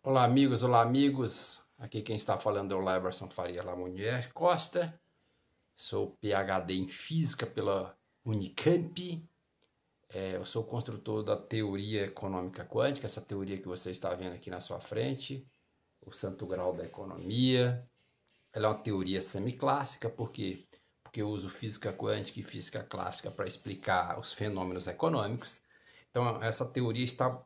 Olá amigos. Aqui quem está falando é o Leverson Faria Lamunier Costa. Sou PhD em Física pela Unicamp. Eu sou construtor da teoria econômica quântica, essa teoria que você está vendo aqui na sua frente, o santo grau da economia. Ela é uma teoria semiclássica, por quê? Porque eu uso física quântica e física clássica para explicar os fenômenos econômicos. Então essa teoria está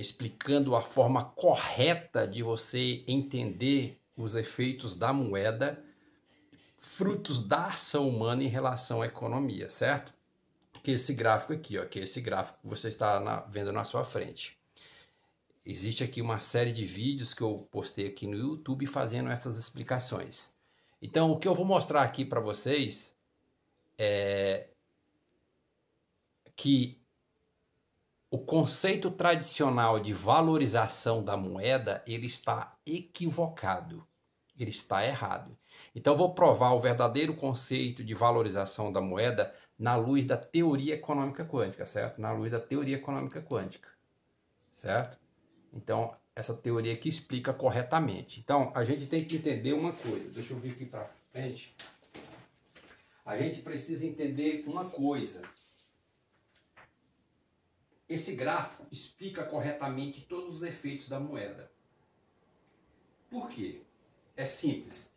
explicando a forma correta de você entender os efeitos da moeda, frutos da ação humana em relação à economia, certo? Que esse gráfico aqui, ó, que esse gráfico que você está vendo na sua frente. Existe aqui uma série de vídeos que eu postei aqui no YouTube fazendo essas explicações. Então, o que eu vou mostrar aqui para vocês é que o conceito tradicional de valorização da moeda, ele está equivocado, ele está errado. Então eu vou provar o verdadeiro conceito de valorização da moeda na luz da teoria econômica quântica, certo? Na luz da teoria econômica quântica, certo? Então essa teoria aqui explica corretamente. Então a gente tem que entender uma coisa, deixa eu vir aqui para frente. A gente precisa entender uma coisa. Esse gráfico explica corretamente todos os efeitos da moeda. Por quê? É simples.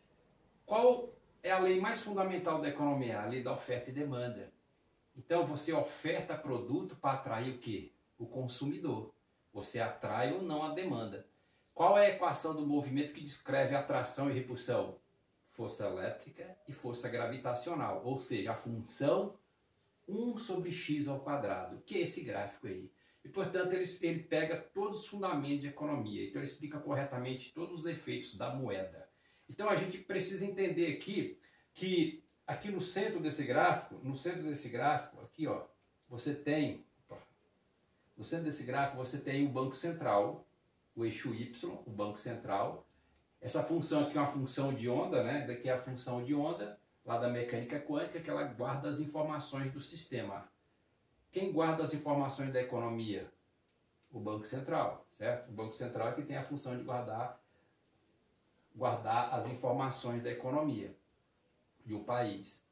Qual é a lei mais fundamental da economia? A lei da oferta e demanda. Então você oferta produto para atrair o quê? O consumidor. Você atrai ou não a demanda. Qual é a equação do movimento que descreve atração e repulsão? Força elétrica e força gravitacional. Ou seja, a função 1 sobre x ao quadrado, que é esse gráfico aí. E, portanto, ele pega todos os fundamentos de economia. Então, ele explica corretamente todos os efeitos da moeda. Então, a gente precisa entender aqui que aqui no centro desse gráfico, aqui, ó, você tem, no centro desse gráfico, você tem o Banco Central, o eixo Y, o Banco Central. Essa função aqui é uma função de onda, né? Daqui é a função de onda, lá da mecânica quântica, que ela guarda as informações do sistema. Quem guarda as informações da economia? O Banco Central, certo? O Banco Central é que tem a função de guardar as informações da economia de um país.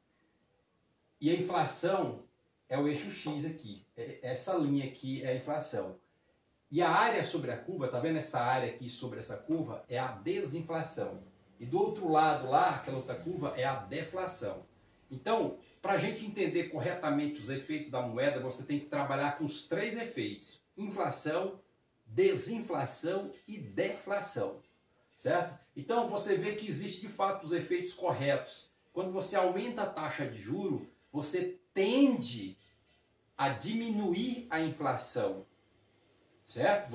E a inflação é o eixo X aqui. Essa linha aqui é a inflação. E a área sobre a curva, tá vendo essa área aqui sobre essa curva? É a desinflação. E do outro lado lá, aquela outra curva, é a deflação. Então, para a gente entender corretamente os efeitos da moeda, você tem que trabalhar com os 3 efeitos. Inflação, desinflação e deflação. Certo? Então, você vê que existe de fato os efeitos corretos. Quando você aumenta a taxa de juro, você tende a diminuir a inflação. Certo?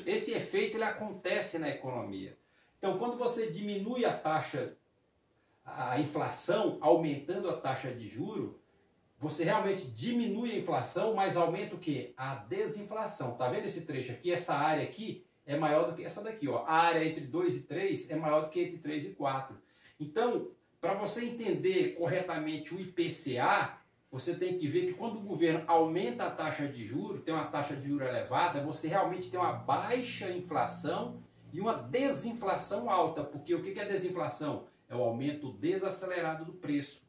Esse efeito ele acontece na economia. Então, quando você diminui a inflação, aumentando a taxa de juro, você realmente diminui a inflação, mas aumenta o quê? A desinflação. Tá vendo esse trecho aqui? Essa área aqui é maior do que essa daqui, ó. A área entre 2 e 3 é maior do que entre 3 e 4. Então, para você entender corretamente o IPCA, você tem que ver que quando o governo aumenta a taxa de juros, tem uma taxa de juros elevada, você realmente tem uma baixa inflação e uma desinflação alta. Porque o que é desinflação? É o aumento desacelerado do preço.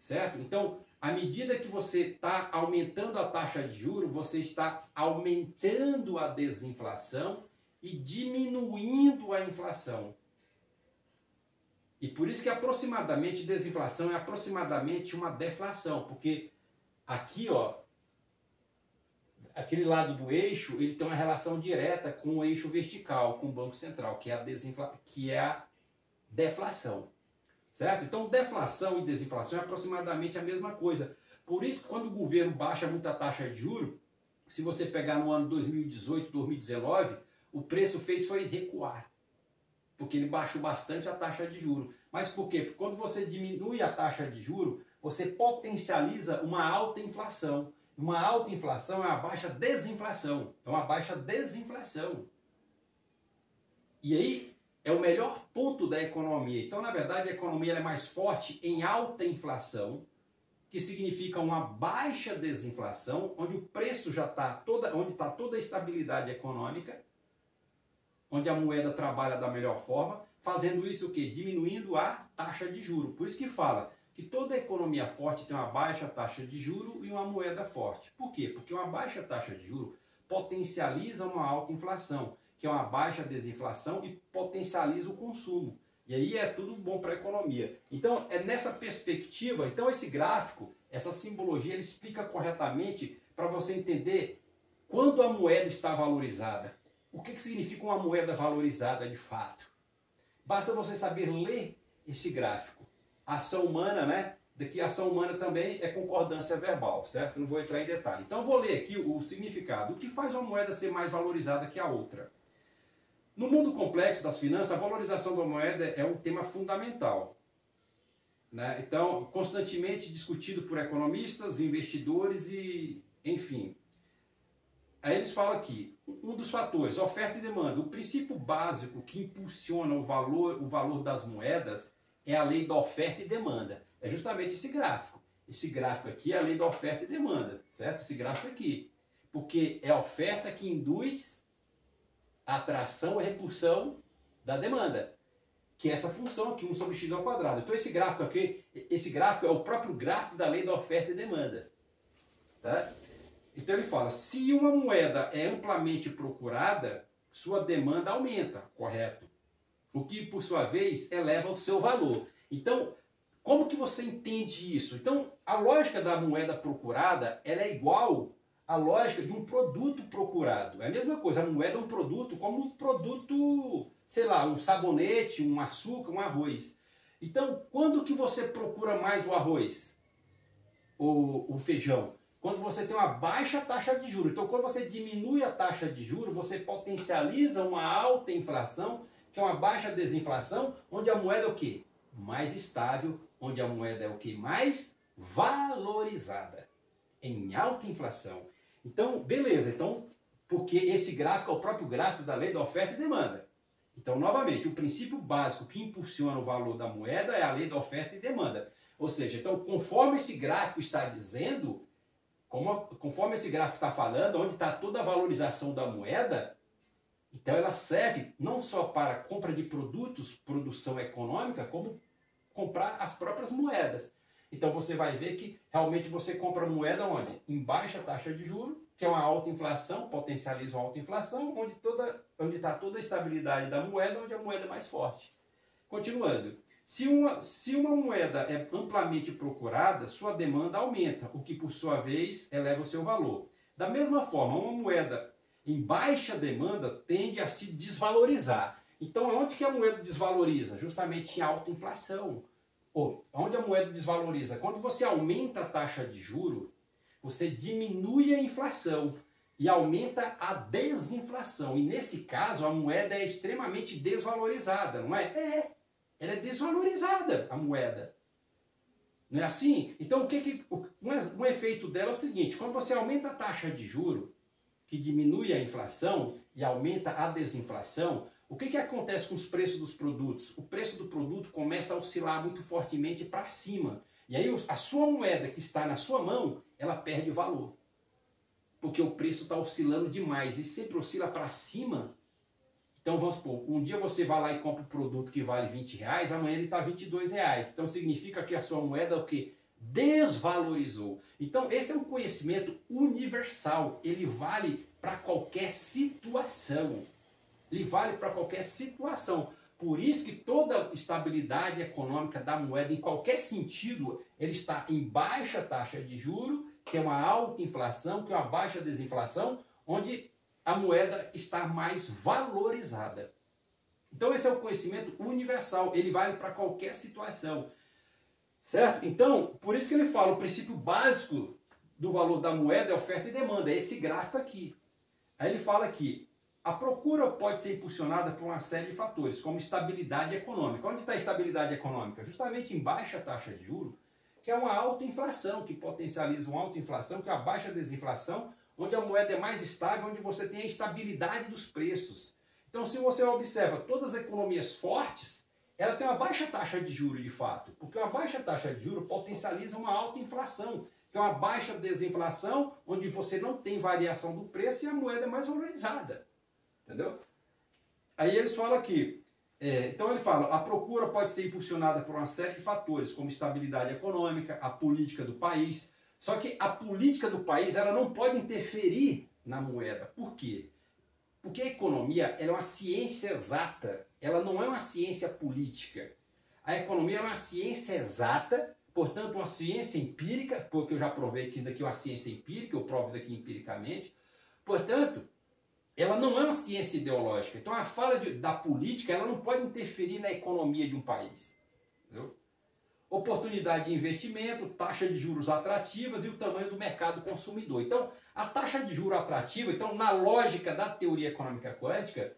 Certo? Então, à medida que você está aumentando a taxa de juros, você está aumentando a desinflação e diminuindo a inflação. E por isso que aproximadamente desinflação é aproximadamente uma deflação, porque aqui, ó, aquele lado do eixo, ele tem uma relação direta com o eixo vertical, com o Banco Central, que é a deflação. Certo? Então, deflação e desinflação é aproximadamente a mesma coisa. Por isso, quando o governo baixa muito a taxa de juros, se você pegar no ano 2018, 2019, o preço foi recuar. Porque ele baixou bastante a taxa de juros. Mas por quê? Porque quando você diminui a taxa de juros, você potencializa uma alta inflação. Uma alta inflação é uma baixa desinflação. É uma baixa desinflação. E aí é o melhor ponto da economia. Então, na verdade, a economia é mais forte em alta inflação, que significa uma baixa desinflação, onde o preço já está onde está toda a estabilidade econômica. onde a moeda trabalha da melhor forma, fazendo isso o quê? Diminuindo a taxa de juro. Por isso que fala que toda economia forte tem uma baixa taxa de juro e uma moeda forte. Por quê? Porque uma baixa taxa de juro potencializa uma alta inflação, que é uma baixa desinflação e potencializa o consumo. E aí é tudo bom para a economia. Então, é nessa perspectiva, então esse gráfico, essa simbologia, ele explica corretamente para você entender quando a moeda está valorizada. O que significa uma moeda valorizada de fato? Basta você saber ler esse gráfico. A ação humana, né? Daqui a ação humana também é concordância verbal, certo? Não vou entrar em detalhe. Então, eu vou ler aqui o significado. O que faz uma moeda ser mais valorizada que a outra? No mundo complexo das finanças, a valorização da moeda é um tema fundamental, né? Então, constantemente discutido por economistas, investidores e, enfim. Aí eles falam aqui, um dos fatores, oferta e demanda. O princípio básico que impulsiona o valor das moedas é a lei da oferta e demanda. É justamente esse gráfico. Esse gráfico aqui é a lei da oferta e demanda, certo? Esse gráfico aqui. Porque é a oferta que induz a atração e repulsão da demanda, que é essa função aqui, 1 sobre x ao quadrado. Então esse gráfico aqui, esse gráfico é o próprio gráfico da lei da oferta e demanda. Tá? Então ele fala, se uma moeda é amplamente procurada, sua demanda aumenta, correto? O que, por sua vez, eleva o seu valor. Então, como que você entende isso? Então, a lógica da moeda procurada, ela é igual a lógica de um produto procurado. É a mesma coisa, a moeda é um produto como um produto, sei lá, um sabonete, um açúcar, um arroz. Então, quando que você procura mais o arroz? O feijão? Quando você tem uma baixa taxa de juros. Então, quando você diminui a taxa de juros, você potencializa uma alta inflação, que é uma baixa desinflação, onde a moeda é o quê? Mais estável, onde a moeda é o quê? Mais valorizada. Em alta inflação. Então, beleza. Então, porque esse gráfico é o próprio gráfico da lei da oferta e demanda. Então, novamente, o princípio básico que impulsiona o valor da moeda é a lei da oferta e demanda. Ou seja, então, conforme esse gráfico está dizendo, conforme esse gráfico está falando, onde está toda a valorização da moeda, então ela serve não só para compra de produtos, produção econômica, como comprar as próprias moedas. Então você vai ver que realmente você compra moeda onde? Em baixa taxa de juros, que é uma alta inflação, potencializa uma alta inflação, onde está toda a estabilidade da moeda, onde a moeda é mais forte. Continuando, se uma moeda é amplamente procurada, sua demanda aumenta, o que por sua vez eleva o seu valor. Da mesma forma, uma moeda em baixa demanda tende a se desvalorizar. Então, onde que a moeda desvaloriza? Justamente em alta inflação. Onde a moeda desvaloriza? Quando você aumenta a taxa de juro, você diminui a inflação e aumenta a desinflação. E nesse caso, a moeda é extremamente desvalorizada, não é? Ela é desvalorizada, a moeda. Não é assim? Então, um efeito dela é o seguinte, quando você aumenta a taxa de juro, que diminui a inflação e aumenta a desinflação, o que acontece com os preços dos produtos? O preço do produto começa a oscilar muito fortemente para cima. E aí a sua moeda que está na sua mão, ela perde valor. Porque o preço está oscilando demais e sempre oscila para cima. Então vamos supor, um dia você vai lá e compra um produto que vale R$20, amanhã ele está R$22. Então significa que a sua moeda o quê? Desvalorizou. Então esse é um conhecimento universal. Ele vale para qualquer situação. Ele vale para qualquer situação. Por isso que toda estabilidade econômica da moeda, em qualquer sentido, ele está em baixa taxa de juros, que é uma alta inflação, que é uma baixa desinflação, onde a moeda está mais valorizada. Então esse é o conhecimento universal, ele vale para qualquer situação. Certo? Então, por isso que ele fala, o princípio básico do valor da moeda é oferta e demanda, é esse gráfico aqui. Aí ele fala aqui, a procura pode ser impulsionada por uma série de fatores, como estabilidade econômica. Onde está a estabilidade econômica? Justamente em baixa taxa de juros, que é uma alta inflação, que potencializa uma alta inflação, que é a baixa desinflação, onde a moeda é mais estável, onde você tem a estabilidade dos preços. Então, se você observa todas as economias fortes, ela tem uma baixa taxa de juros de fato, porque uma baixa taxa de juros potencializa uma alta inflação, que é uma baixa desinflação, onde você não tem variação do preço e a moeda é mais valorizada. Entendeu? Aí eles falam aqui, então ele fala, a procura pode ser impulsionada por uma série de fatores, como estabilidade econômica, a política do país. Só que a política do país ela não pode interferir na moeda. Por quê? Porque a economia ela é uma ciência exata, ela não é uma ciência política. A economia é uma ciência exata, portanto uma ciência empírica, porque eu já provei que isso daqui é uma ciência empírica, eu provo isso daqui empiricamente. Portanto, ela não é uma ciência ideológica. Então a fala da política ela não pode interferir na economia de um país. Entendeu? Oportunidade de investimento, taxa de juros atrativas e o tamanho do mercado consumidor. Então, a taxa de juros atrativa, então, na lógica da teoria econômica quântica,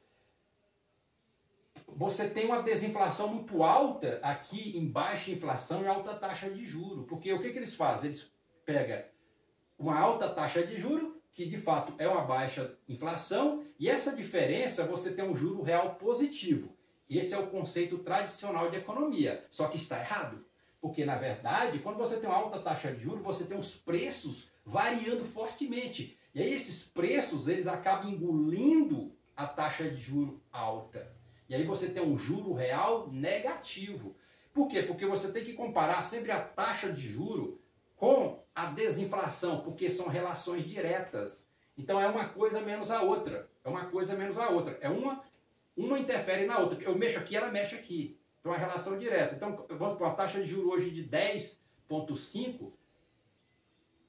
você tem uma desinflação muito alta aqui em baixa inflação e alta taxa de juros. Porque o que eles fazem? Eles pegam uma alta taxa de juros, que de fato é uma baixa inflação, e essa diferença você tem um juro real positivo. Esse é o conceito tradicional de economia, só que está errado. Porque, na verdade, quando você tem uma alta taxa de juros, você tem os preços variando fortemente. E aí esses preços, eles acabam engolindo a taxa de juros alta. E aí você tem um juro real negativo. Por quê? Porque você tem que comparar sempre a taxa de juro com a desinflação, porque são relações diretas. Então é uma coisa menos a outra. É uma coisa menos a outra. É uma interfere na outra. Eu mexo aqui, ela mexe aqui. Então, é uma relação direta. Então, vamos para a taxa de juros hoje de 10,5%,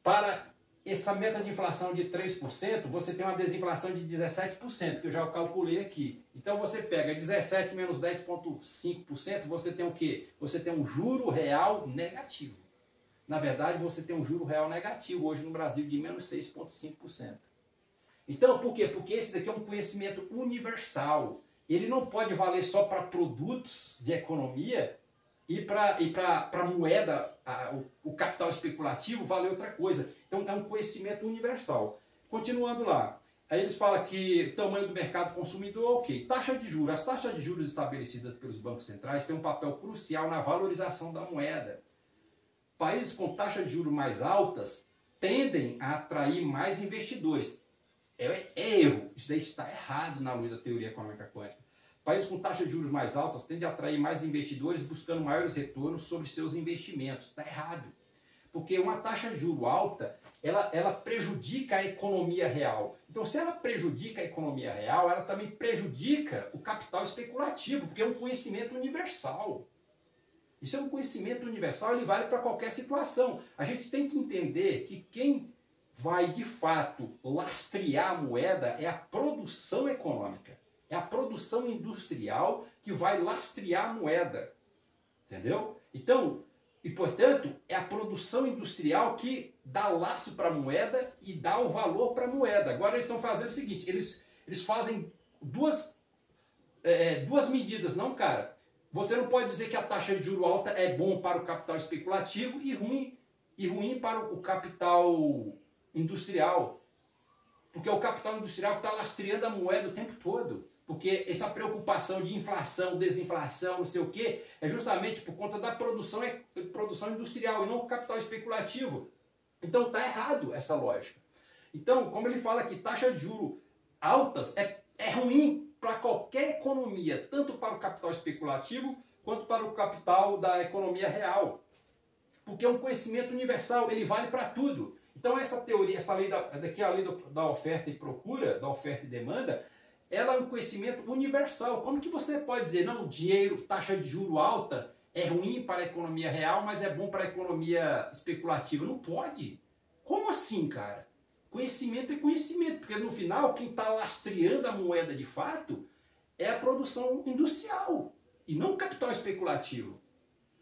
para essa meta de inflação de 3%, você tem uma desinflação de 17%, que eu já calculei aqui. Então, você pega 17 menos 10,5%, você tem o quê? Você tem um juro real negativo. Na verdade, você tem um juro real negativo hoje no Brasil de menos 6,5%. Então, por quê? Porque esse daqui é um conhecimento universal. Ele não pode valer só para produtos de economia e para moeda, o capital especulativo vale outra coisa. Então é um conhecimento universal. Continuando lá, aí eles falam que tamanho do mercado consumidor, ok. Taxa de juros. As taxas de juros estabelecidas pelos bancos centrais têm um papel crucial na valorização da moeda. Países com taxas de juros mais altas tendem a atrair mais investidores. É erro. Isso daí está errado na luz da teoria econômica quântica. Países com taxas de juros mais altas tendem a atrair mais investidores buscando maiores retornos sobre seus investimentos. Está errado. Porque uma taxa de juros alta, ela prejudica a economia real. Então, se ela prejudica a economia real, ela também prejudica o capital especulativo, porque é um conhecimento universal. Isso é um conhecimento universal, ele vale para qualquer situação. A gente tem que entender que quem vai, de fato, lastrear a moeda é a produção econômica. É a produção industrial que vai lastrear a moeda. Entendeu? Então, e portanto, é a produção industrial que dá laço para a moeda e dá o valor para a moeda. Agora eles estão fazendo o seguinte, eles fazem duas medidas, não, cara? Você não pode dizer que a taxa de juro alta é bom para o capital especulativo e ruim para o capital industrial. Porque é o capital industrial que está lastreando a moeda o tempo todo. Porque essa preocupação de inflação, desinflação, não sei o quê, é justamente por conta da produção industrial e não o capital especulativo. Então está errado essa lógica. Então, como ele fala aqui, taxa de juros altas é ruim para qualquer economia, tanto para o capital especulativo quanto para o capital da economia real. Porque é um conhecimento universal, ele vale para tudo. Então essa teoria, essa lei daqui é a lei da oferta e procura, da oferta e demanda, ela é um conhecimento universal. Como que você pode dizer, não, dinheiro, taxa de juro alta é ruim para a economia real, mas é bom para a economia especulativa? Não pode. Como assim, cara? Conhecimento é conhecimento, porque no final quem está lastreando a moeda de fato é a produção industrial e não o capital especulativo.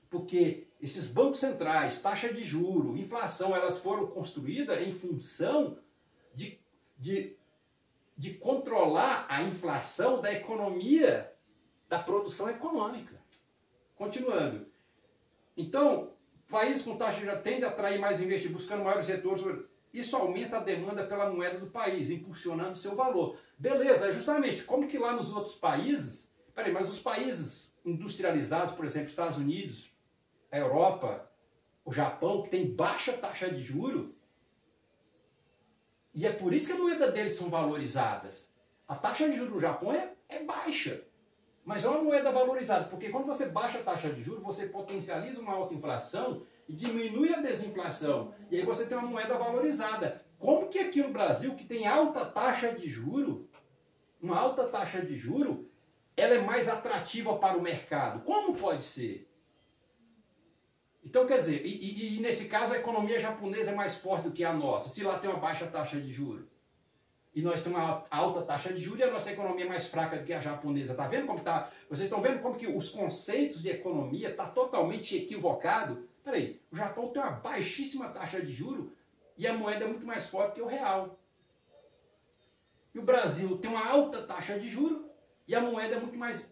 Porque esses bancos centrais, taxa de juro, inflação, elas foram construídas em função de controlar a inflação da economia, da produção econômica. Continuando. Então, países com taxa já tendem a atrair mais investidores, buscando maiores retornos. Isso aumenta a demanda pela moeda do país, impulsionando seu valor. Beleza, justamente, como que lá nos outros países, peraí, mas os países industrializados, por exemplo, Estados Unidos, a Europa, o Japão, que tem baixa taxa de juro, e é por isso que a moeda deles são valorizadas. A taxa de juros do Japão é baixa, mas é uma moeda valorizada, porque quando você baixa a taxa de juros, você potencializa uma alta inflação e diminui a desinflação. E aí você tem uma moeda valorizada. Como que aqui no Brasil, que tem alta taxa de juros, uma alta taxa de juros, ela é mais atrativa para o mercado? Como pode ser? Então, quer dizer, e nesse caso a economia japonesa é mais forte do que a nossa, se lá tem uma baixa taxa de juros. E nós temos uma alta taxa de juros e a nossa economia é mais fraca do que a japonesa. Tá vendo como tá? Vocês estão vendo como que os conceitos de economia tá totalmente equivocado? Peraí, o Japão tem uma baixíssima taxa de juros e a moeda é muito mais forte que o real. E o Brasil tem uma alta taxa de juros e a moeda é muito mais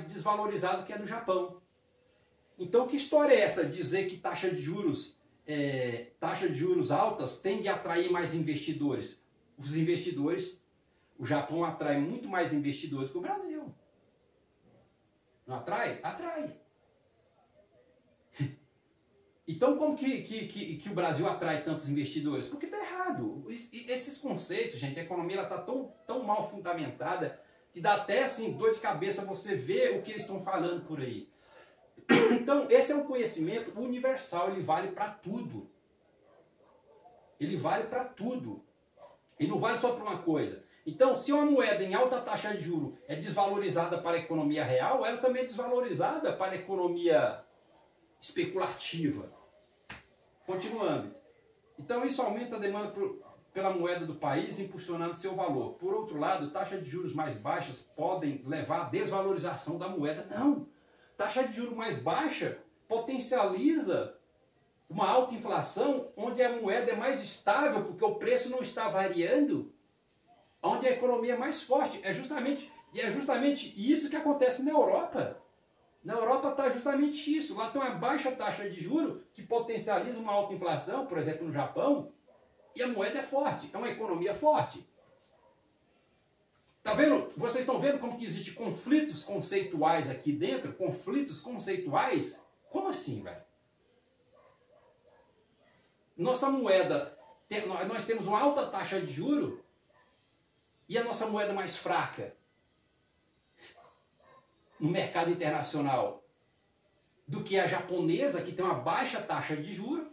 desvalorizada que a do Japão. Então, que história é essa? Dizer que taxa de juros altas tende a atrair mais investidores. Os investidores, o Japão atrai muito mais investidores que o Brasil. Não atrai? Atrai. Então, como que o Brasil atrai tantos investidores? Porque está errado. Esses conceitos, gente, a economia está tão mal fundamentada que dá até assim, dor de cabeça você ver o que eles estão falando por aí. Então, esse é um conhecimento universal, ele vale para tudo. Ele vale para tudo. E não vale só para uma coisa. Então, se uma moeda em alta taxa de juros é desvalorizada para a economia real, ela também é desvalorizada para a economia especulativa. Continuando. Então, isso aumenta a demanda pela moeda do país, impulsionando seu valor. Por outro lado, taxas de juros mais baixas podem levar à desvalorização da moeda. Não! Taxa de juros mais baixa potencializa uma alta inflação, onde a moeda é mais estável, porque o preço não está variando, onde a economia é mais forte. É justamente isso que acontece na Europa. Na Europa está justamente isso. Lá tem uma baixa taxa de juros que potencializa uma alta inflação, por exemplo, no Japão, e a moeda é forte, é uma economia forte. Tá vendo? Vocês estão vendo como que existem conflitos conceituais aqui dentro? Conflitos conceituais? Como assim, velho? Nossa moeda, nós temos uma alta taxa de juros e a nossa moeda mais fraca no mercado internacional do que a japonesa, que tem uma baixa taxa de juros,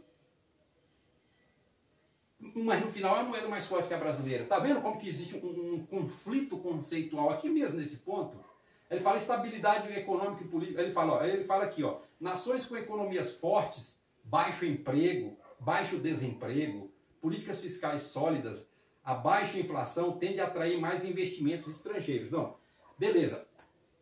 mas no final é a moeda mais forte que a brasileira. Tá vendo como que existe um conflito conceitual aqui mesmo nesse ponto? Ele fala estabilidade econômica e política. Ele fala aqui, ó, nações com economias fortes, baixo emprego, baixo desemprego, políticas fiscais sólidas, a baixa inflação tende a atrair mais investimentos estrangeiros. Não, beleza.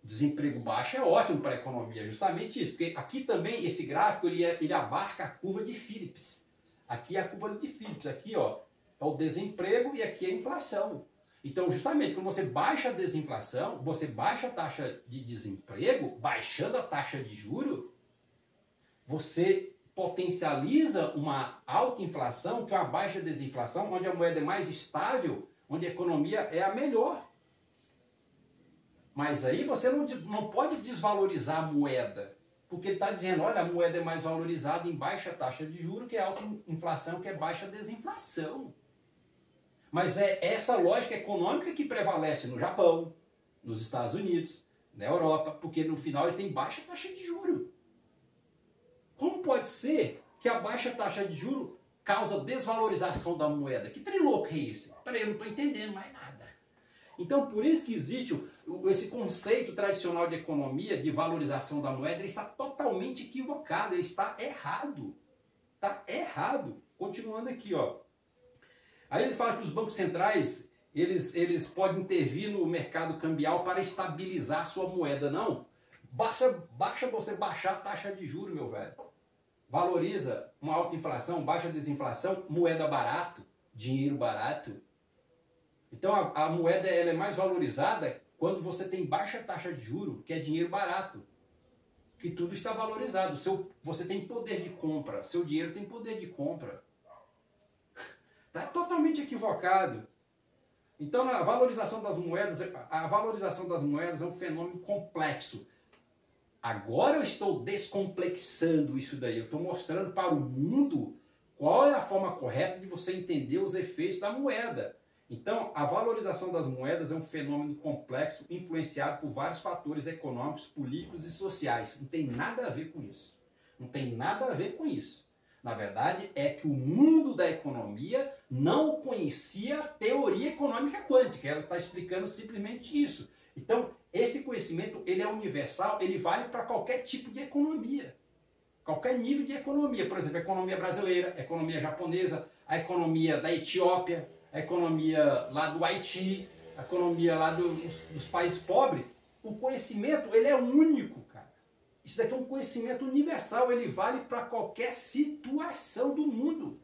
Desemprego baixo é ótimo para a economia, justamente isso, porque aqui também esse gráfico ele abarca a curva de Phillips. Aqui é a curva de Phillips, aqui ó, é o desemprego e aqui é a inflação. Então, justamente, quando você baixa a desinflação, você baixa a taxa de desemprego, baixando a taxa de juros, você potencializa uma alta inflação, que é uma baixa desinflação, onde a moeda é mais estável, onde a economia é a melhor. Mas aí você não pode desvalorizar a moeda, porque ele está dizendo, olha, a moeda é mais valorizada em baixa taxa de juros, que é alta inflação, que é baixa desinflação. Mas é essa lógica econômica que prevalece no Japão, nos Estados Unidos, na Europa, porque no final eles têm baixa taxa de juros. Como pode ser que a baixa taxa de juros causa desvalorização da moeda? Que trem louco é esse? Peraí, eu não estou entendendo mais nada. Então, por isso que existe esse conceito tradicional de economia, de valorização da moeda, ele está totalmente equivocado, ele está errado. Está errado. Continuando aqui, ó. Aí ele fala que os bancos centrais, eles podem intervir no mercado cambial para estabilizar sua moeda. Não. Baixa você baixar a taxa de juros, meu velho. Valoriza uma alta inflação, baixa desinflação, moeda barato, dinheiro barato. Então a moeda ela é mais valorizada quando você tem baixa taxa de juros, que é dinheiro barato. Que tudo está valorizado. Você tem poder de compra, seu dinheiro tem poder de compra. Está totalmente equivocado. Então a valorização das moedas é um fenômeno complexo. Agora eu estou descomplexando isso daí. Eu estou mostrando para o mundo qual é a forma correta de você entender os efeitos da moeda. Então, a valorização das moedas é um fenômeno complexo, influenciado por vários fatores econômicos, políticos e sociais. Não tem nada a ver com isso. Não tem nada a ver com isso. Na verdade, é que o mundo da economia não conhecia a teoria econômica quântica. Ela está explicando simplesmente isso. Então, esse conhecimento ele é universal, ele vale para qualquer tipo de economia. Qualquer nível de economia. Por exemplo, a economia brasileira, a economia japonesa, a economia da Etiópia, a economia lá do Haiti, a economia lá dos países pobres. O conhecimento ele é único, cara. Isso daqui é um conhecimento universal, ele vale para qualquer situação do mundo.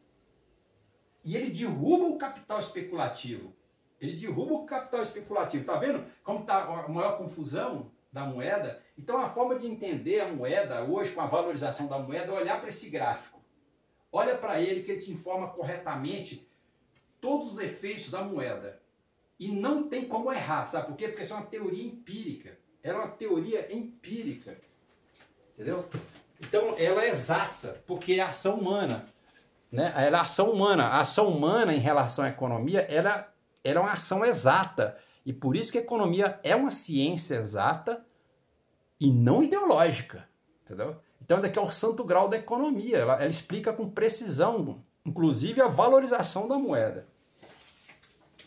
E ele derruba o capital especulativo. Ele derruba o capital especulativo. Tá vendo como está a maior confusão da moeda? Então a forma de entender a moeda hoje, com a valorização da moeda, é olhar para esse gráfico. Olha para ele que ele te informa corretamente todos os efeitos da moeda. E não tem como errar, sabe por quê? Porque isso é uma teoria empírica. Ela é uma teoria empírica. Entendeu? Então ela é exata, porque é ação humana. Né? Ela é ação humana. A ação humana em relação à economia, ela é uma ação exata. E por isso que a economia é uma ciência exata e não ideológica. Entendeu? Então daqui é o santo grau da economia. Ela explica com precisão, inclusive, a valorização da moeda.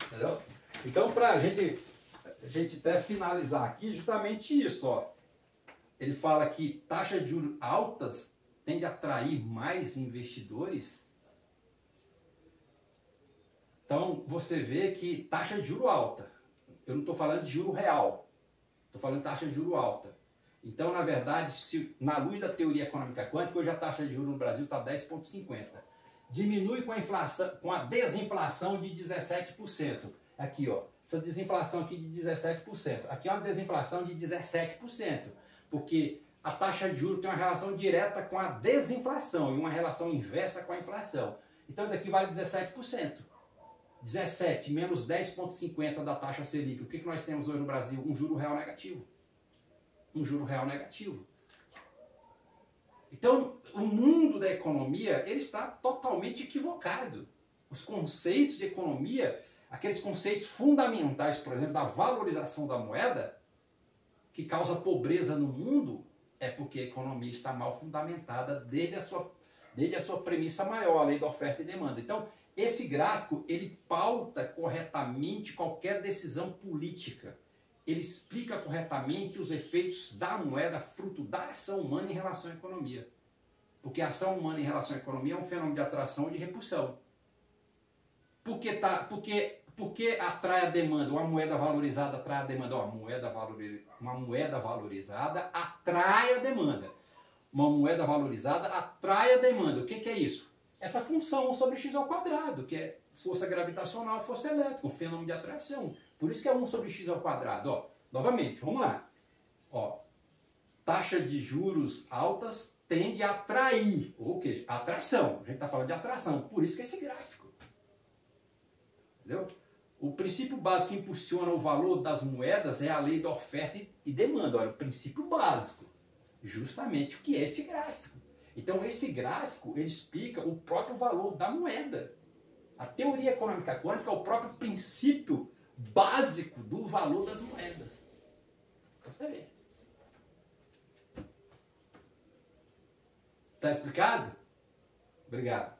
Entendeu? Então, para a gente até finalizar aqui, justamente isso, ó. Ele fala que taxas de juros altas tende a atrair mais investidores. Então, você vê que taxa de juro alta, eu não estou falando de juro real, estou falando de taxa de juro alta. Então, na verdade, se, na luz da teoria econômica quântica, hoje a taxa de juros no Brasil está 10,50. Diminui com a inflação, com a desinflação de 17%. Aqui, ó, essa desinflação aqui de 17%. Aqui é uma desinflação de 17%. Porque a taxa de juros tem uma relação direta com a desinflação e uma relação inversa com a inflação. Então, daqui vale 17%. 17 menos 10,50 da taxa Selic. O que nós temos hoje no Brasil? Um juro real negativo. Um juro real negativo. Então, o mundo da economia ele está totalmente equivocado. Os conceitos de economia, aqueles conceitos fundamentais, por exemplo, da valorização da moeda, que causa pobreza no mundo, é porque a economia está mal fundamentada desde a sua premissa maior, a lei da oferta e demanda. Então, esse gráfico, ele pauta corretamente qualquer decisão política. Ele explica corretamente os efeitos da moeda, fruto da ação humana em relação à economia. Porque a ação humana em relação à economia é um fenômeno de atração e de repulsão. Porque atrai a demanda, uma moeda valorizada atrai a demanda. Uma moeda valorizada atrai a demanda. Uma moeda valorizada atrai a demanda. O que é isso? Essa função 1 sobre x ao quadrado, que é força gravitacional, força elétrica, um fenômeno de atração. Por isso que é 1 sobre x ao quadrado. Ó, novamente, vamos lá. Ó, taxa de juros altas tende a atrair, ou que atração. A gente está falando de atração, por isso que é esse gráfico. Entendeu? O princípio básico que impulsiona o valor das moedas é a lei da oferta e demanda. Olha, o princípio básico, justamente o que é esse gráfico. Então esse gráfico ele explica o próprio valor da moeda. A teoria econômica quântica é o próprio princípio básico do valor das moedas. Então você vê. Tá explicado? Obrigado.